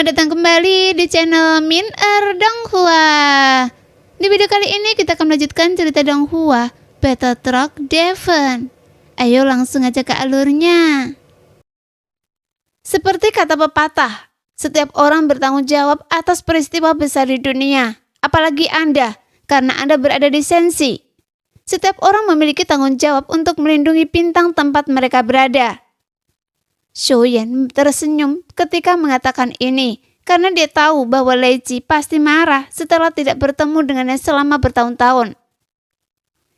Selamat datang kembali di channel Min Donghua. Di video kali ini kita akan melanjutkan cerita Donghua Battle Truck Devon. Ayo langsung aja ke alurnya. Seperti kata pepatah, setiap orang bertanggung jawab atas peristiwa besar di dunia. Apalagi Anda, karena Anda berada di Sensi. Setiap orang memiliki tanggung jawab untuk melindungi bintang tempat mereka berada. Shoyan tersenyum ketika mengatakan ini, karena dia tahu bahwa Lei Ji pasti marah setelah tidak bertemu dengannya selama bertahun-tahun.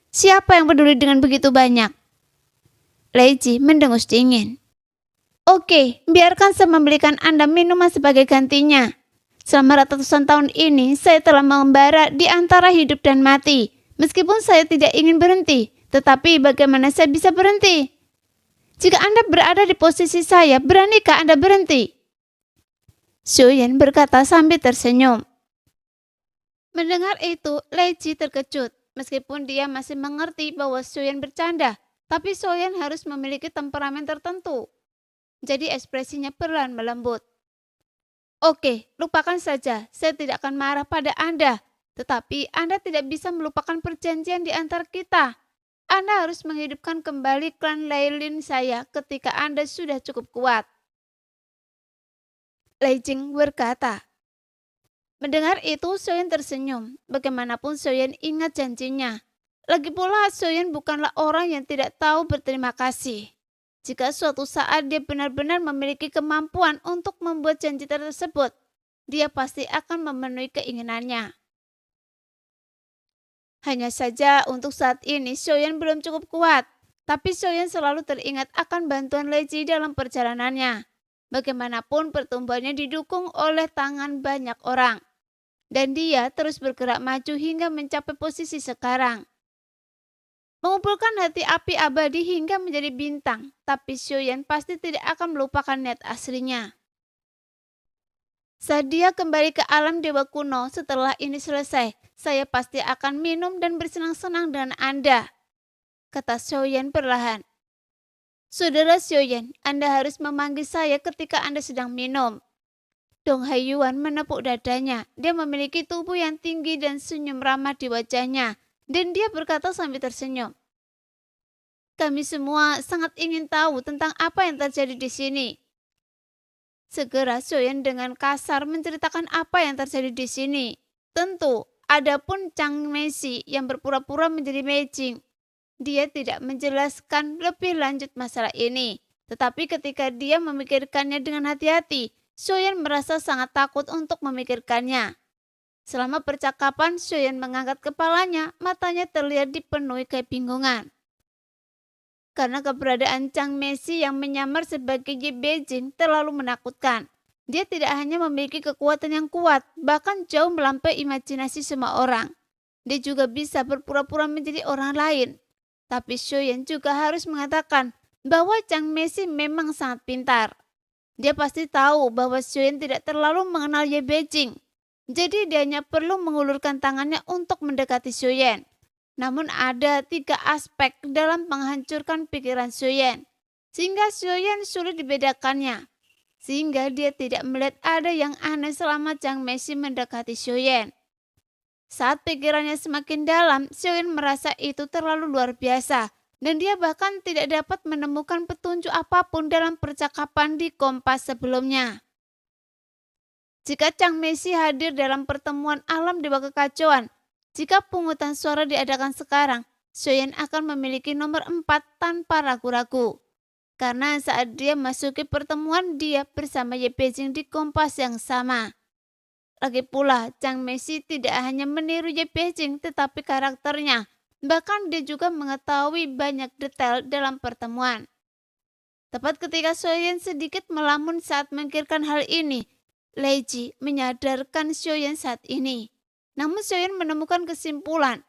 Siapa yang peduli dengan begitu banyak? Lei Ji mendengus dingin. Oke, biarkan saya membelikan Anda minuman sebagai gantinya. Selama ratusan tahun ini, saya telah mengembara di antara hidup dan mati. Meskipun saya tidak ingin berhenti, tetapi bagaimana saya bisa berhenti? Jika Anda berada di posisi saya, beranikah Anda berhenti? Shoyan berkata sambil tersenyum. Mendengar itu, Lei Ji terkejut. Meskipun dia masih mengerti bahwa Shoyan bercanda, tapi Shoyan harus memiliki temperamen tertentu. Jadi ekspresinya perlahan melembut. Oke, lupakan saja. Saya tidak akan marah pada Anda. Tetapi Anda tidak bisa melupakan perjanjian di antara kita. Anda harus menghidupkan kembali klan Lailin saya ketika Anda sudah cukup kuat. Lei Jing berkata. Mendengar itu, Shoyan tersenyum. Bagaimanapun Shoyan ingat janjinya. Lagi pula Shoyan bukanlah orang yang tidak tahu berterima kasih. Jika suatu saat dia benar-benar memiliki kemampuan untuk membuat janji tersebut, dia pasti akan memenuhi keinginannya. Hanya saja untuk saat ini Shoyan belum cukup kuat, tapi Shoyan selalu teringat akan bantuan Lei Ji dalam perjalanannya. Bagaimanapun pertumbuhannya didukung oleh tangan banyak orang, dan dia terus bergerak maju hingga mencapai posisi sekarang. Mengumpulkan hati api abadi hingga menjadi bintang, tapi Shoyan pasti tidak akan melupakan niat aslinya. Saat dia kembali ke alam dewa kuno setelah ini selesai, saya pasti akan minum dan bersenang-senang dengan Anda, kata Shoyan perlahan. Saudara Shoyan, Anda harus memanggil saya ketika Anda sedang minum. Dong Haiyuan menepuk dadanya. Dia memiliki tubuh yang tinggi dan senyum ramah di wajahnya, dan dia berkata sambil tersenyum. Kami semua sangat ingin tahu tentang apa yang terjadi di sini. Segera Shoyan dengan kasar menceritakan apa yang terjadi di sini. Tentu, adapun Chang Meishi yang berpura-pura menjadi Mei Jing, dia tidak menjelaskan lebih lanjut masalah ini. Tetapi ketika dia memikirkannya dengan hati-hati, Shoyan merasa sangat takut untuk memikirkannya. Selama percakapan, Shoyan mengangkat kepalanya, matanya terlihat dipenuhi kebingungan. Karena keberadaan Chang Meishi yang menyamar sebagai Ye Beijing terlalu menakutkan. Dia tidak hanya memiliki kekuatan yang kuat, bahkan jauh melampaui imajinasi semua orang. Dia juga bisa berpura-pura menjadi orang lain. Tapi Shoyan juga harus mengatakan bahwa Chang Meishi memang sangat pintar. Dia pasti tahu bahwa Shoyan tidak terlalu mengenal Ye Beijing. Jadi dia hanya perlu mengulurkan tangannya untuk mendekati Shoyan. Namun ada 3 aspek dalam menghancurkan pikiran Shoyan, sehingga Shoyan sulit dibedakannya. Sehingga dia tidak melihat ada yang aneh selama Chang Meishi mendekati Shoyan. Saat pikirannya semakin dalam, Shoyan merasa itu terlalu luar biasa, dan dia bahkan tidak dapat menemukan petunjuk apapun dalam percakapan di Kompas sebelumnya. Jika Chang Meishi hadir dalam pertemuan alam dewa kekacauan, jika pungutan suara diadakan sekarang, Shoyan akan memiliki nomor 4 tanpa ragu-ragu. Karena saat dia masuki pertemuan, dia bersama Ye Beijing di Kompas yang sama. Lagi pula, Chang Meishi tidak hanya meniru Ye Beijing, tetapi karakternya. Bahkan dia juga mengetahui banyak detail dalam pertemuan. Tepat ketika Shoyan sedikit melamun saat memikirkan hal ini, Lei Ji menyadarkan Shoyan saat ini. Namun Shoyan menemukan kesimpulan.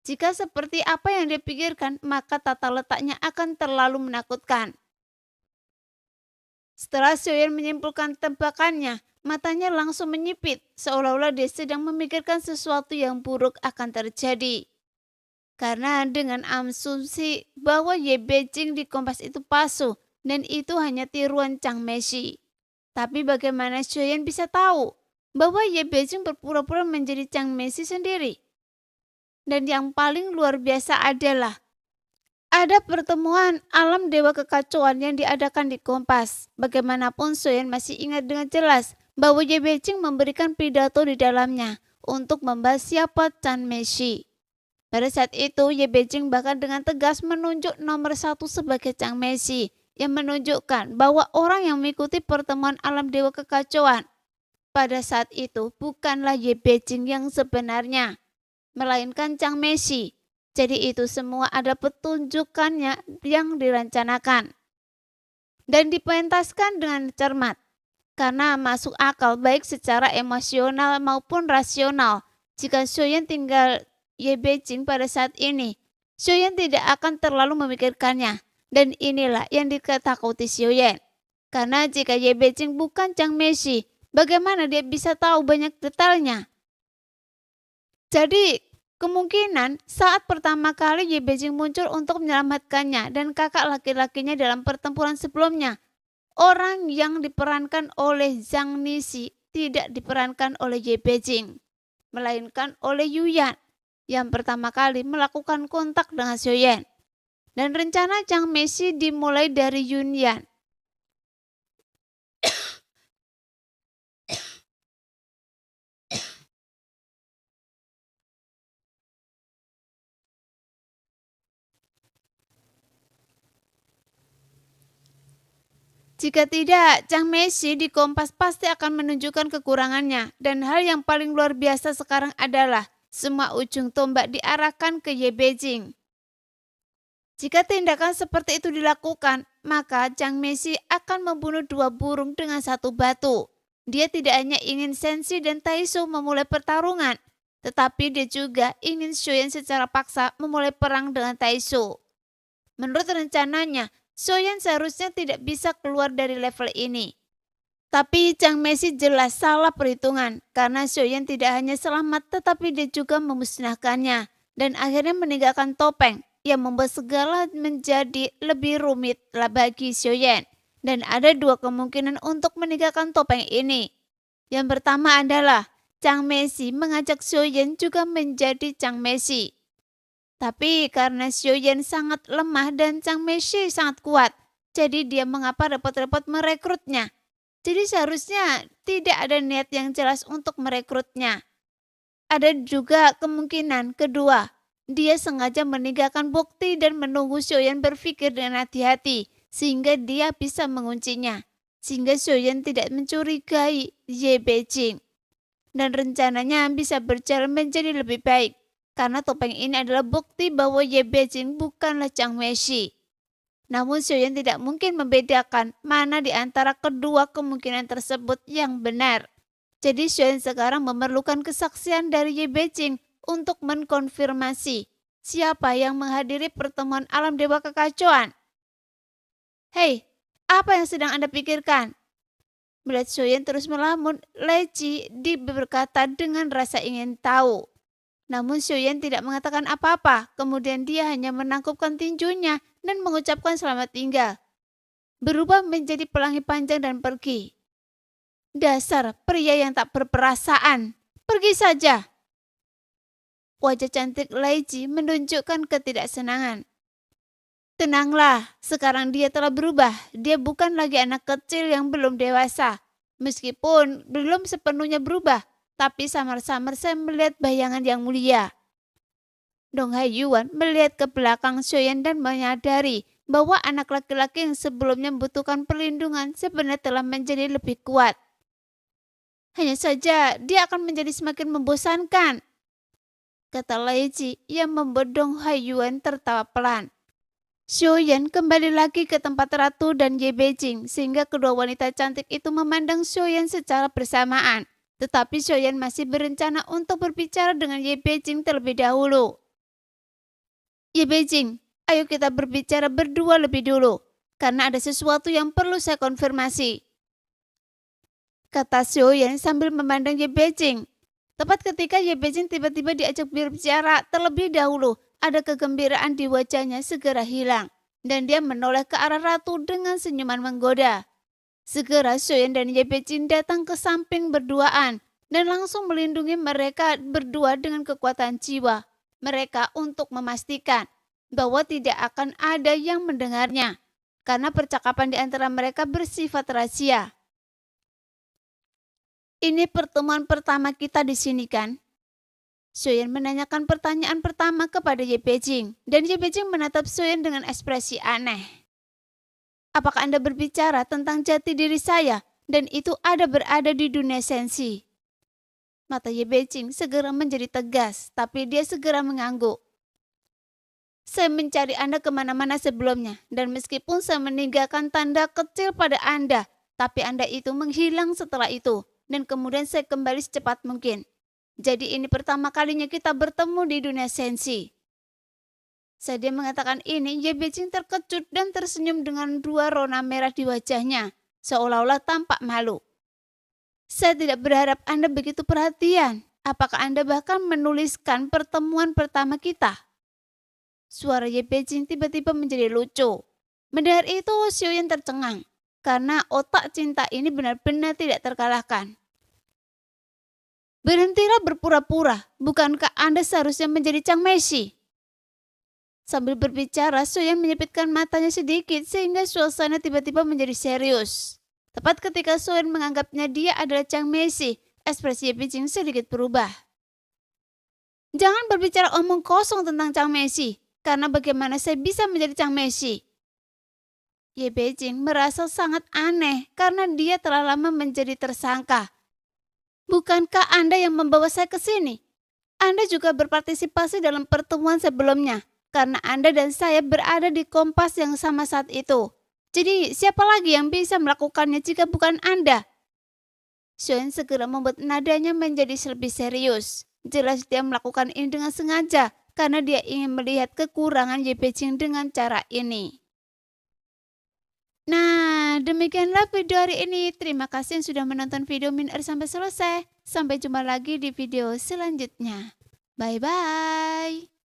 Jika seperti apa yang dia pikirkan, maka tata letaknya akan terlalu menakutkan. Setelah Shoyan menyimpulkan tebakannya, matanya langsung menyipit, seolah-olah dia sedang memikirkan sesuatu yang buruk akan terjadi. Karena dengan asumsi bahwa Ye Beijing di Kompas itu palsu, dan itu hanya tiruan Chang Meishi. Tapi bagaimana Xiaoyan bisa tahu bahwa Ye Beijing berpura-pura menjadi Chang Meishi sendiri? Dan yang paling luar biasa adalah ada pertemuan alam dewa kekacauan yang diadakan di Kompas. Bagaimanapun Xiaoyan masih ingat dengan jelas bahwa Ye Beijing memberikan pidato di dalamnya untuk membahas siapa Chang Meishi. Pada saat itu, Ye Beijing bahkan dengan tegas menunjuk nomor 1 sebagai Chang Meishi, yang menunjukkan bahwa orang yang mengikuti pertemuan alam dewa kekacauan pada saat itu bukanlah Ye Beijing yang sebenarnya, melainkan Chang Meishi. Jadi itu semua ada petunjukannya yang dirancanakan dan dipentaskan dengan cermat karena masuk akal baik secara emosional maupun rasional. Jika Xiaoyan tinggal Ye Beijing pada saat ini, Xiaoyan tidak akan terlalu memikirkannya, dan inilah yang diketakuti Xiaoyan. Karena jika Ye Beijing bukan Chang Meishi, bagaimana dia bisa tahu banyak detailnya? Jadi kemungkinan saat pertama kali Ye Beijing muncul untuk menyelamatkannya dan kakak laki-lakinya dalam pertempuran sebelumnya, orang yang diperankan oleh Zhang Nishi tidak diperankan oleh Ye Beijing, melainkan oleh Yuyan yang pertama kali melakukan kontak dengan Xiaoyan. Dan rencana Chang Meishi dimulai dari Yunyan. Jika tidak, Chang Meishi di Kompas pasti akan menunjukkan kekurangannya. Dan hal yang paling luar biasa sekarang adalah semua ujung tombak diarahkan ke Ye Beijing. Jika tindakan seperti itu dilakukan, maka Chang Meishi akan membunuh 2 burung dengan 1 batu. Dia tidak hanya ingin Senshi dan Taishu memulai pertarungan, tetapi dia juga ingin Xiaoyan secara paksa memulai perang dengan Taishu. Menurut rencananya, Xiaoyan seharusnya tidak bisa keluar dari level ini. Tapi Chang Meishi jelas salah perhitungan karena Xiaoyan tidak hanya selamat tetapi dia juga memusnahkannya dan akhirnya meninggalkan topeng yang membuat segala menjadi lebih rumit bagi Xiaoyan. Dan ada 2 kemungkinan untuk meninggalkan topeng ini. Yang pertama adalah Chang Meishi mengajak Xiaoyan juga menjadi Chang Meishi. Tapi karena Xiaoyan sangat lemah dan Chang Meishi sangat kuat, jadi dia mengapa repot-repot merekrutnya. Jadi seharusnya tidak ada niat yang jelas untuk merekrutnya. Ada juga kemungkinan kedua, dia sengaja meninggalkan bukti dan menunggu Xiaoyan berpikir dengan hati-hati sehingga dia bisa menguncinya. Sehingga Xiaoyan tidak mencurigai Ye Beijing. Dan rencananya bisa berjalan menjadi lebih baik. Karena topeng ini adalah bukti bahwa Ye Beijing bukanlah Chang Meishi. Namun Xiaoyan tidak mungkin membedakan mana di antara kedua kemungkinan tersebut yang benar. Jadi Xiaoyan sekarang memerlukan kesaksian dari Ye Beijing untuk mengkonfirmasi siapa yang menghadiri pertemuan alam dewa kekacauan. Hei, apa yang sedang Anda pikirkan? Melihat Xiaoyan terus melamun, Lei Ji berkata dengan rasa ingin tahu. Namun Xiaoyan tidak mengatakan apa-apa, kemudian dia hanya menangkupkan tinjunya dan mengucapkan selamat tinggal. Berubah menjadi pelangi panjang dan pergi. Dasar pria yang tak berperasaan, pergi saja. Wajah cantik Lei Ji menunjukkan ketidaksenangan. Tenanglah, sekarang dia telah berubah. Dia bukan lagi anak kecil yang belum dewasa. Meskipun belum sepenuhnya berubah, tapi samar-samar saya melihat bayangan yang mulia. Dong Haiyuan melihat ke belakang Xiaoyan dan menyadari bahwa anak laki-laki yang sebelumnya membutuhkan perlindungan sebenarnya telah menjadi lebih kuat. Hanya saja dia akan menjadi semakin membosankan, kata Lei Ji yang membuat Dong Haiyuan tertawa pelan. Xiaoyan kembali lagi ke tempat ratu dan Ye Beijing sehingga kedua wanita cantik itu memandang Xiaoyan secara bersamaan. Tetapi Xiaoyan masih berencana untuk berbicara dengan Ye Beijing terlebih dahulu. Ye Beijing, ayo kita berbicara berdua lebih dulu, karena ada sesuatu yang perlu saya konfirmasi, kata Xiaoyan sambil memandang Ye Beijing. Tepat ketika Ye Beijing tiba-tiba diajak berbicara terlebih dahulu, ada kegembiraan di wajahnya segera hilang, dan dia menoleh ke arah ratu dengan senyuman menggoda. Segera Xiaoyan dan Ye Beijing datang ke samping berduaan dan langsung melindungi mereka berdua dengan kekuatan jiwa mereka untuk memastikan bahwa tidak akan ada yang mendengarnya karena percakapan di antara mereka bersifat rahasia. Ini pertemuan pertama kita di sini kan? Xiaoyan menanyakan pertanyaan pertama kepada Ye Beijing dan Ye Beijing menatap Xiaoyan dengan ekspresi aneh. Apakah Anda berbicara tentang jati diri saya dan itu ada berada di dunia sensi? Mata Ye Beijing segera menjadi tegas, tapi dia segera mengangguk. Saya mencari Anda kemana-mana sebelumnya, dan meskipun saya meninggalkan tanda kecil pada Anda, tapi Anda itu menghilang setelah itu, dan kemudian saya kembali secepat mungkin. Jadi ini pertama kalinya kita bertemu di dunia sensi. Saat dia mengatakan ini, Ye Beijing terkejut dan tersenyum dengan dua rona merah di wajahnya, seolah-olah tampak malu. Saya tidak berharap Anda begitu perhatian. Apakah Anda bahkan menuliskan pertemuan pertama kita? Suara Ye Beijing tiba-tiba menjadi lucu. Mendengar itu, Xiaoyan tercengang, karena otak cinta ini benar-benar tidak terkalahkan. Berhentilah berpura-pura, bukankah Anda seharusnya menjadi Chang Meishi? Sambil berbicara, Xiaoyan menyipitkan matanya sedikit sehingga suasana tiba-tiba menjadi serius. Tepat ketika Xiaoyan menganggapnya dia adalah Chang Meishi, ekspresi Ye Beijing sedikit berubah. Jangan berbicara omong kosong tentang Chang Meishi, karena bagaimana saya bisa menjadi Chang Meishi? Ye Beijing merasa sangat aneh karena dia telah lama menjadi tersangka. Bukankah Anda yang membawa saya ke sini? Anda juga berpartisipasi dalam pertemuan sebelumnya. Karena Anda dan saya berada di kompas yang sama saat itu. Jadi siapa lagi yang bisa melakukannya jika bukan Anda? Xiaoyan segera membuat nadanya menjadi lebih serius. Jelas dia melakukan ini dengan sengaja karena dia ingin melihat kekurangan Ye Beijing dengan cara ini. Nah, demikianlah video hari ini. Terima kasih yang sudah menonton video Min Er sampai selesai. Sampai jumpa lagi di video selanjutnya. Bye-bye.